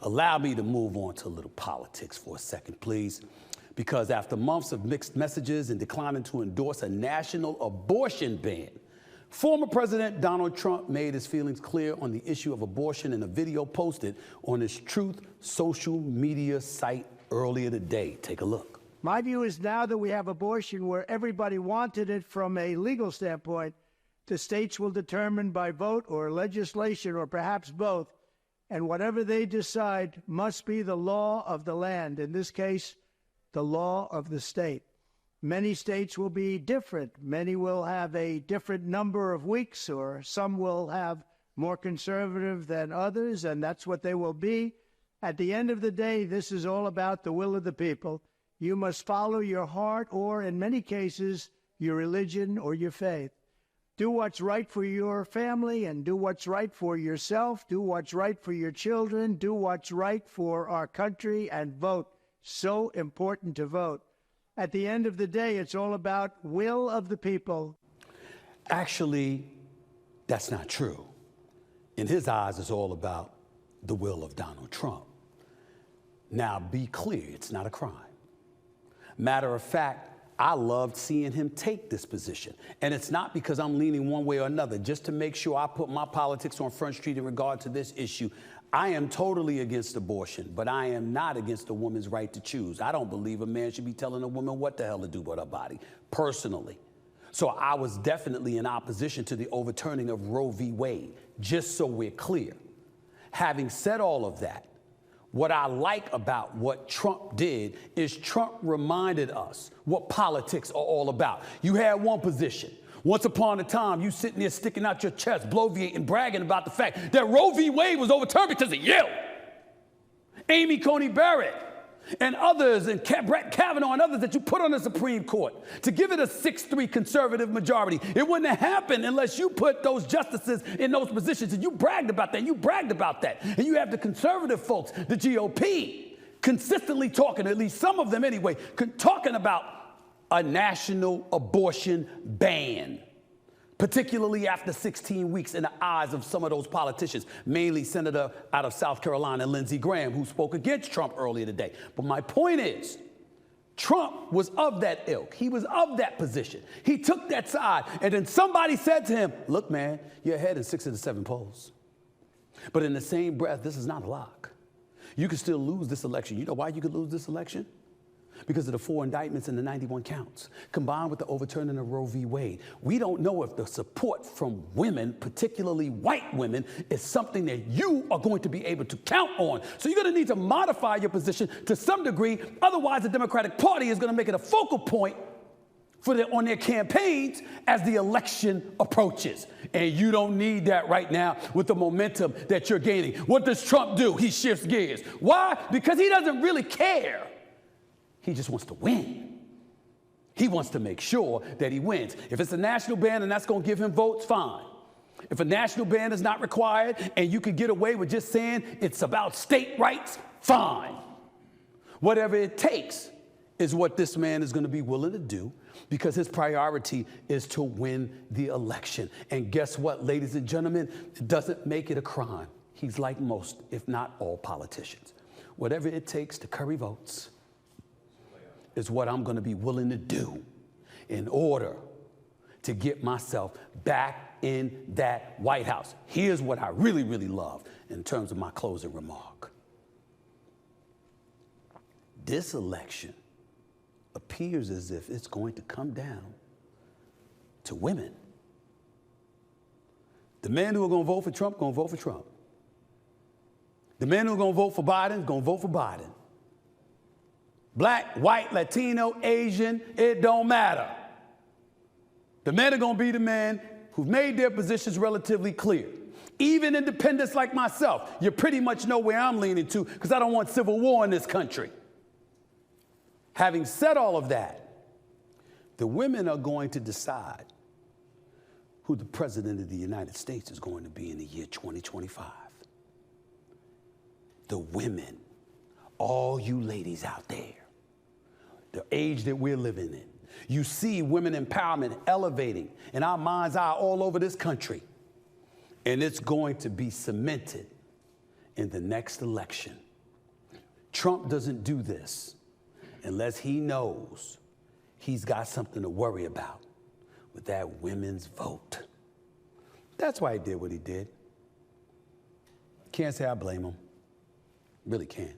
Allow me to move on to a little politics for a second, please. Because after months of mixed messages and declining to endorse a national abortion ban, former President Donald Trump made his feelings clear on the issue of abortion in a video posted on his Truth social media site earlier today. Take a look. My view is now that we have abortion where everybody wanted it from a legal standpoint, the states will determine by vote or legislation or perhaps both, and whatever they decide must be the law of the land, in this case, the law of the state. Many states will be different. Many will have a different number of weeks, or some will have more conservative than others, and that's what they will be. At the end of the day, this is all about the will of the people. You must follow your heart or, in many cases, your religion or your faith. Do what's right for your family and do what's right for yourself. Do what's right for your children. Do what's right for our country and vote. So important to vote. At the end of the day, it's all about will of the people. Actually, that's not true. In his eyes, it's all about the will of Donald Trump. Now, be clear, it's not a crime. Matter of fact, I loved seeing him take this position. And it's not because I'm leaning one way or another. Just to make sure I put my politics on Front Street in regard to this issue, I am totally against abortion, but I am not against a woman's right to choose. I don't believe a man should be telling a woman what the hell to do with her body, personally. So I was definitely in opposition to the overturning of Roe v. Wade, just so we're clear. Having said all of that, what I like about what Trump did is Trump reminded us what politics are all about. You had one position. Once upon a time, you sitting there sticking out your chest, bloviating, bragging about the fact that Roe v. Wade was overturned because of you. Amy Coney Barrett and others, and Brett Kavanaugh and others that you put on the Supreme Court to give it a 6-3 conservative majority. It wouldn't have happened unless you put those justices in those positions, and you bragged about that, and you bragged about that. And you have the conservative folks, the GOP, consistently talking, at least some of them anyway, talking about a national abortion ban, particularly after 16 weeks in the eyes of some of those politicians, mainly Senator out of South Carolina, Lindsey Graham, who spoke against Trump earlier today. But my point is, Trump was of that ilk. He was of that position. He took that side. And then somebody said to him, look, man, you're ahead in 6 of the 7 polls. But in the same breath, this is not a lock. You could still lose this election. You know why you could lose this election? Because of the 4 indictments and the 91 counts, combined with the overturning of Roe v. Wade. We don't know if the support from women, particularly white women, is something that you are going to be able to count on. So you're going to need to modify your position to some degree. Otherwise, the Democratic Party is going to make it a focal point on their campaigns as the election approaches. And you don't need that right now with the momentum that you're gaining. What does Trump do? He shifts gears. Why? Because he doesn't really care. He just wants to win. He wants to make sure that he wins. If it's a national ban and that's going to give him votes, fine. If a national ban is not required and you could get away with just saying it's about state rights, fine. Whatever it takes is what this man is going to be willing to do, because his priority is to win the election. And guess what, ladies and gentlemen? It doesn't make it a crime. He's like most, if not all, politicians. Whatever it takes to curry votes is what I'm going to be willing to do in order to get myself back in that White House. Here's what I really, really love in terms of my closing remark. This election appears as if it's going to come down to women. The men who are going to vote for Trump, going to vote for Trump. The men who are going to vote for Biden, going to vote for Biden. Black, white, Latino, Asian, it don't matter. The men are going to be the men who've made their positions relatively clear. Even independents like myself, you pretty much know where I'm leaning to, because I don't want civil war in this country. Having said all of that, the women are going to decide who the president of the United States is going to be in the year 2025. The women, all you ladies out there, the age that we're living in, you see women empowerment elevating in our mind's eye all over this country. And it's going to be cemented in the next election Trump doesn't do this unless he knows he's got something to worry about with that women's vote. That's why he did what he did. Can't say I blame him. Really can't.